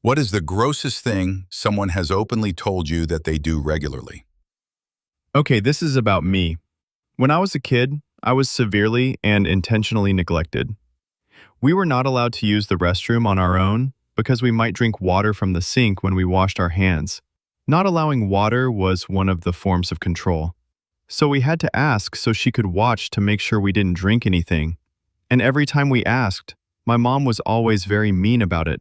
What is the grossest thing someone has openly told you that they do regularly? Okay, this is about me. When I was a kid, I was severely and intentionally neglected. We were not allowed to use the restroom on our own because we might drink water from the sink when we washed our hands. Not allowing water was one of the forms of control. So we had to ask so she could watch to make sure we didn't drink anything. And every time we asked, my mom was always very mean about it.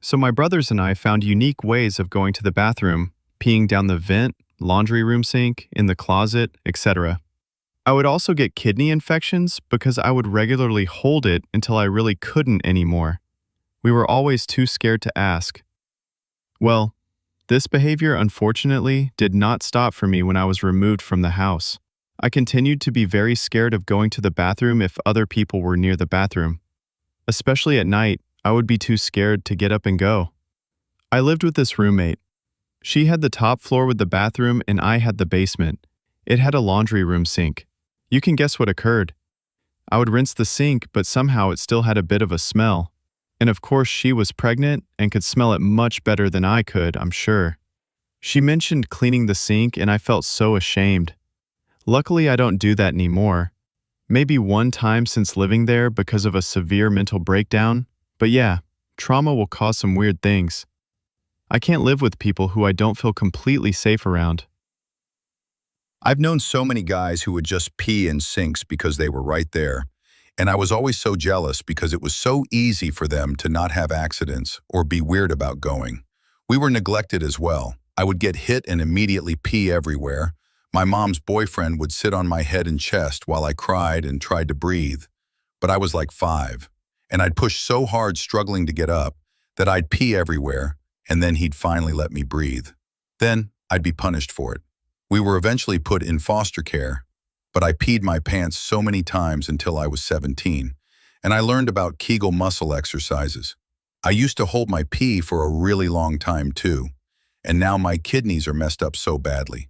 So my brothers and I found unique ways of going to the bathroom, peeing down the vent, laundry room sink, in the closet, etc. I would also get kidney infections because I would regularly hold it until I really couldn't anymore. We were always too scared to ask. Well, this behavior unfortunately did not stop for me when I was removed from the house. I continued to be very scared of going to the bathroom if other people were near the bathroom. Especially at night, I would be too scared to get up and go. I lived with this roommate. She had the top floor with the bathroom and I had the basement. It had a laundry room sink. You can guess what occurred. I would rinse the sink, but somehow it still had a bit of a smell. And of course she was pregnant and could smell it much better than I could, I'm sure. She mentioned cleaning the sink and I felt so ashamed. Luckily I don't do that anymore. Maybe one time since living there because of a severe mental breakdown, but yeah, trauma will cause some weird things. I can't live with people who I don't feel completely safe around. I've known so many guys who would just pee in sinks because they were right there, and I was always so jealous because it was so easy for them to not have accidents or be weird about going. We were neglected as well. I would get hit and immediately pee everywhere. My mom's boyfriend would sit on my head and chest while I cried and tried to breathe. But I was like 5, and I'd push so hard struggling to get up that I'd pee everywhere, and then he'd finally let me breathe. Then I'd be punished for it. We were eventually put in foster care, but I peed my pants so many times until I was 17, and I learned about Kegel muscle exercises. I used to hold my pee for a really long time too, and now my kidneys are messed up so badly.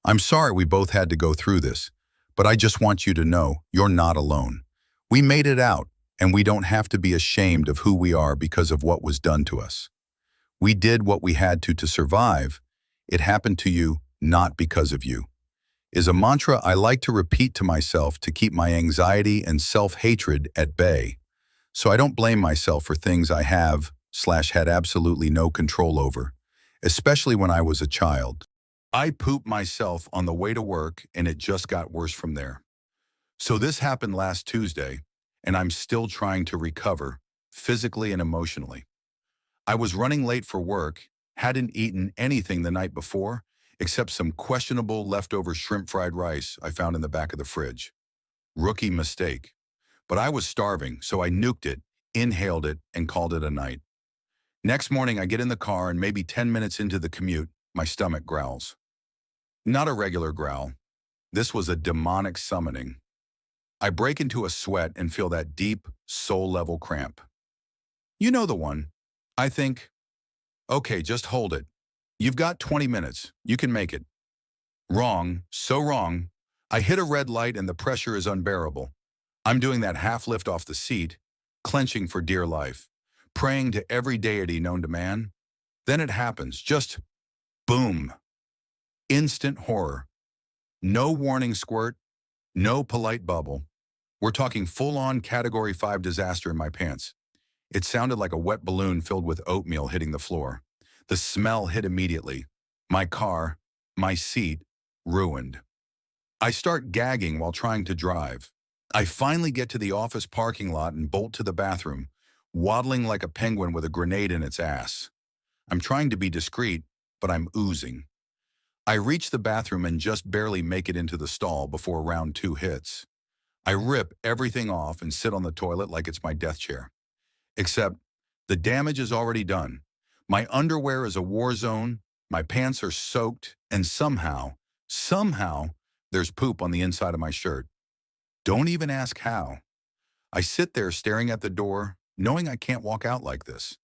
I'm sorry we both had to go through this, but I just want you to know you're not alone. We made it out, and we don't have to be ashamed of who we are because of what was done to us. We did what we had to survive. It happened to you, not because of you, is a mantra I like to repeat to myself to keep my anxiety and self-hatred at bay, so I don't blame myself for things I have/had absolutely no control over, especially when I was a child. I pooped myself on the way to work and it just got worse from there. So this happened last Tuesday, and I'm still trying to recover, physically and emotionally. I was running late for work, hadn't eaten anything the night before, except some questionable leftover shrimp fried rice I found in the back of the fridge. Rookie mistake. But I was starving, so I nuked it, inhaled it, and called it a night. Next morning, I get in the car and maybe 10 minutes into the commute, my stomach growls. Not a regular growl. This was a demonic summoning. I break into a sweat and feel that deep, soul-level cramp. You know the one. I think, okay, just hold it. You've got 20 minutes. You can make it. Wrong, so wrong. I hit a red light and the pressure is unbearable. I'm doing that half lift off the seat, clenching for dear life, praying to every deity known to man. Then it happens, just boom. Instant horror. No warning squirt, no polite bubble. We're talking full-on Category 5 disaster in my pants. It sounded like a wet balloon filled with oatmeal hitting the floor. The smell hit immediately. My car, my seat, ruined. I start gagging while trying to drive. I finally get to the office parking lot and bolt to the bathroom, waddling like a penguin with a grenade in its ass. I'm trying to be discreet, but I'm oozing. I reach the bathroom and just barely make it into the stall before round 2 hits. I rip everything off and sit on the toilet like it's my death chair. Except, the damage is already done. My underwear is a war zone, my pants are soaked, and somehow, there's poop on the inside of my shirt. Don't even ask how. I sit there staring at the door, knowing I can't walk out like this.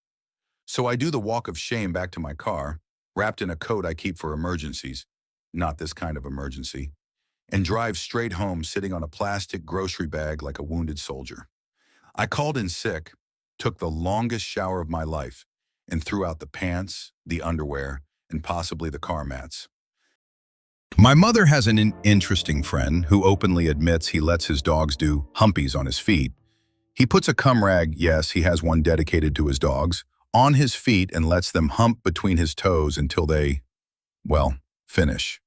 So I do the walk of shame back to my car, wrapped in a coat I keep for emergencies, not this kind of emergency, and drive straight home sitting on a plastic grocery bag like a wounded soldier. I called in sick, took the longest shower of my life, and threw out the pants, the underwear, and possibly the car mats. My mother has an interesting friend who openly admits he lets his dogs do humpies on his feet. He puts a cum rag, yes, he has one dedicated to his dogs, on his feet and lets them hump between his toes until they, well, finish.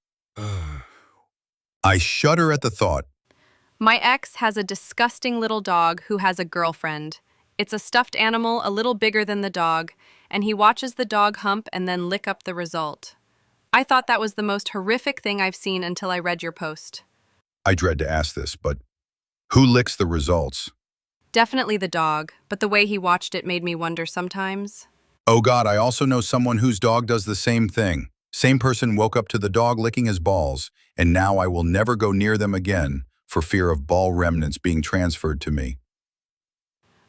I shudder at the thought. My ex has a disgusting little dog who has a girlfriend. It's a stuffed animal a little bigger than the dog, and he watches the dog hump and then lick up the result. I thought that was the most horrific thing I've seen until I read your post. I dread to ask this, but who licks the results? Definitely the dog, but the way he watched it made me wonder sometimes. Oh God, I also know someone whose dog does the same thing. Same person woke up to the dog licking his balls, and now I will never go near them again for fear of ball remnants being transferred to me.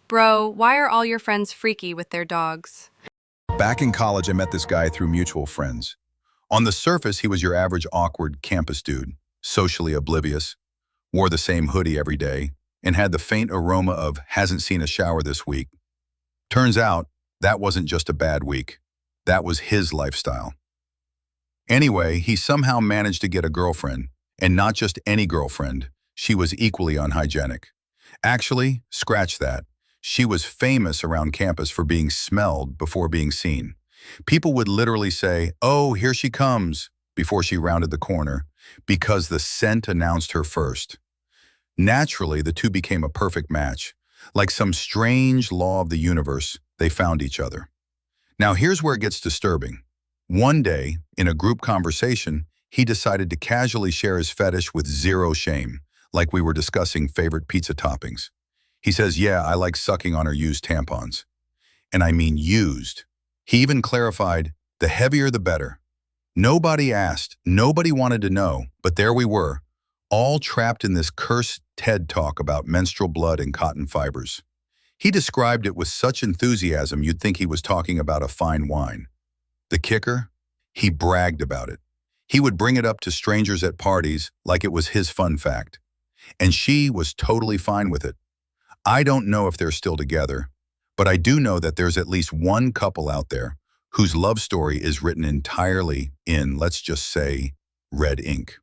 Bro, why are all your friends freaky with their dogs? Back in college, I met this guy through mutual friends. On the surface, he was your average awkward campus dude, socially oblivious, wore the same hoodie every day, and had the faint aroma of hasn't seen a shower this week. Turns out, that wasn't just a bad week. That was his lifestyle. Anyway, he somehow managed to get a girlfriend, and not just any girlfriend. She was equally unhygienic. Actually, scratch that. She was famous around campus for being smelled before being seen. People would literally say, "Oh, here she comes," before she rounded the corner, because the scent announced her first. Naturally, the two became a perfect match. Like some strange law of the universe, they found each other. Now here's where it gets disturbing. One day, in a group conversation, he decided to casually share his fetish with zero shame, like we were discussing favorite pizza toppings. He says, "Yeah, I like sucking on her used tampons." And I mean used. He even clarified, the heavier the better. Nobody asked, nobody wanted to know, but there we were, all trapped in this cursed TED talk about menstrual blood and cotton fibers. He described it with such enthusiasm you'd think he was talking about a fine wine. The kicker? He bragged about it. He would bring it up to strangers at parties like it was his fun fact. And she was totally fine with it. I don't know if they're still together, but I do know that there's at least one couple out there whose love story is written entirely in, let's just say, red ink.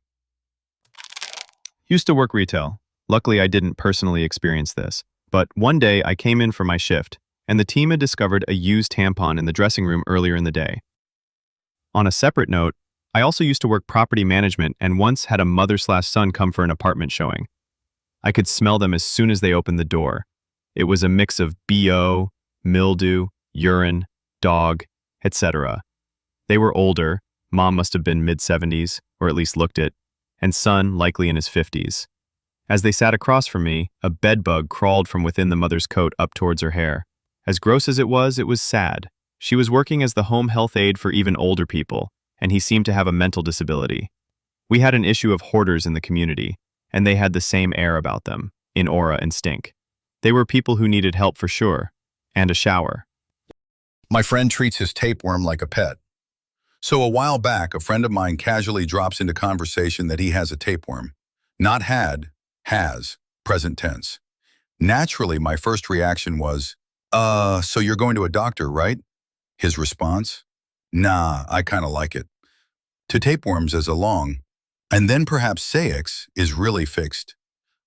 Used to work retail. Luckily, I didn't personally experience this. But one day, I came in for my shift, and the team had discovered a used tampon in the dressing room earlier in the day. On a separate note, I also used to work property management and once had a mother/son come for an apartment showing. I could smell them as soon as they opened the door. It was a mix of BO, mildew, urine, dog, etc. They were older, mom must have been mid-70s, or at least looked it, and son likely in his 50s. As they sat across from me, a bedbug crawled from within the mother's coat up towards her hair. As gross as it was sad. She was working as the home health aide for even older people, and he seemed to have a mental disability. We had an issue of hoarders in the community, and they had the same air about them, in aura and stink. They were people who needed help for sure, and a shower. My friend treats his tapeworm like a pet. So a while back, a friend of mine casually drops into conversation that he has a tapeworm. Not had, has, present tense. Naturally, my first reaction was, so you're going to a doctor, right? His response, "Nah, I kind of like it." To tapeworms as a long, and then perhaps sex is really fixed.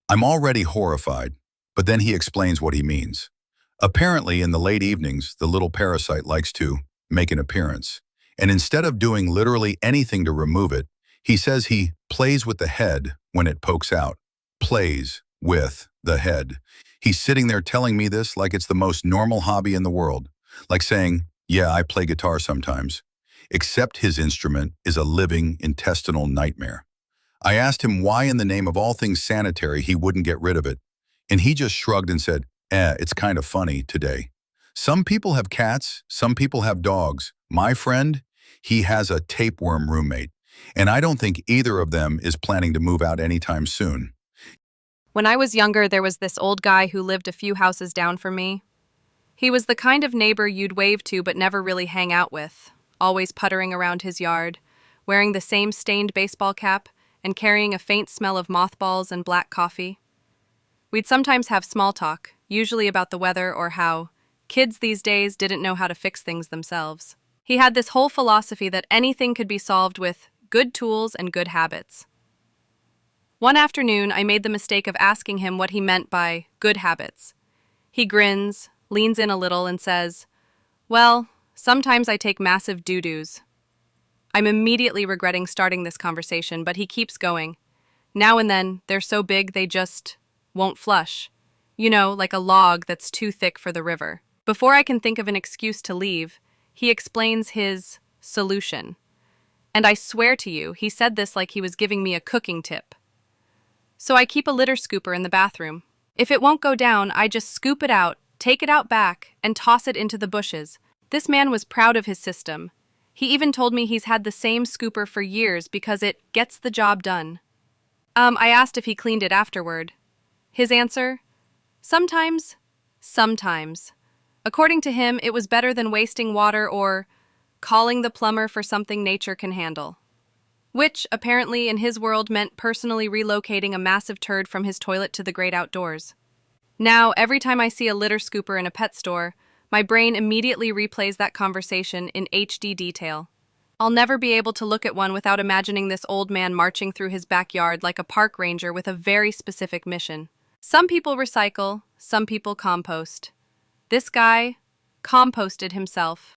I'm already horrified, but then he explains what he means. Apparently, in the late evenings, the little parasite likes to make an appearance. And instead of doing literally anything to remove it, he says he plays with the head when it pokes out. Plays with the head. He's sitting there telling me this like it's the most normal hobby in the world. Like saying, "Yeah, I play guitar sometimes." Except his instrument is a living intestinal nightmare. I asked him why in the name of all things sanitary he wouldn't get rid of it. And he just shrugged and said, it's kind of funny today. Some people have cats, some people have dogs. My friend, he has a tapeworm roommate. And I don't think either of them is planning to move out anytime soon. When I was younger, there was this old guy who lived a few houses down from me. He was the kind of neighbor you'd wave to but never really hang out with, always puttering around his yard, wearing the same stained baseball cap, and carrying a faint smell of mothballs and black coffee. We'd sometimes have small talk, usually about the weather or how Kids these days didn't know how to fix things themselves. He had this whole philosophy that anything could be solved with good tools and good habits. One afternoon, I made the mistake of asking him what he meant by good habits. He grins, leans in a little, and says, "Well, sometimes I take massive doo-doos." I'm immediately regretting starting this conversation, but he keeps going. Now and then, they're so big they just won't flush. You know, like a log that's too thick for the river. Before I can think of an excuse to leave, he explains his solution. And I swear to you, he said this like he was giving me a cooking tip. So I keep a litter scooper in the bathroom. If it won't go down, I just scoop it out, take it out back, and toss it into the bushes. This man was proud of his system. He even told me he's had the same scooper for years because it gets the job done. I asked if he cleaned it afterward. His answer? Sometimes. Sometimes. According to him, it was better than wasting water or calling the plumber for something nature can handle. Which, apparently, in his world meant personally relocating a massive turd from his toilet to the great outdoors. Now, every time I see a litter scooper in a pet store, my brain immediately replays that conversation in HD detail. I'll never be able to look at one without imagining this old man marching through his backyard like a park ranger with a very specific mission. Some people recycle, some people compost. This guy composted himself.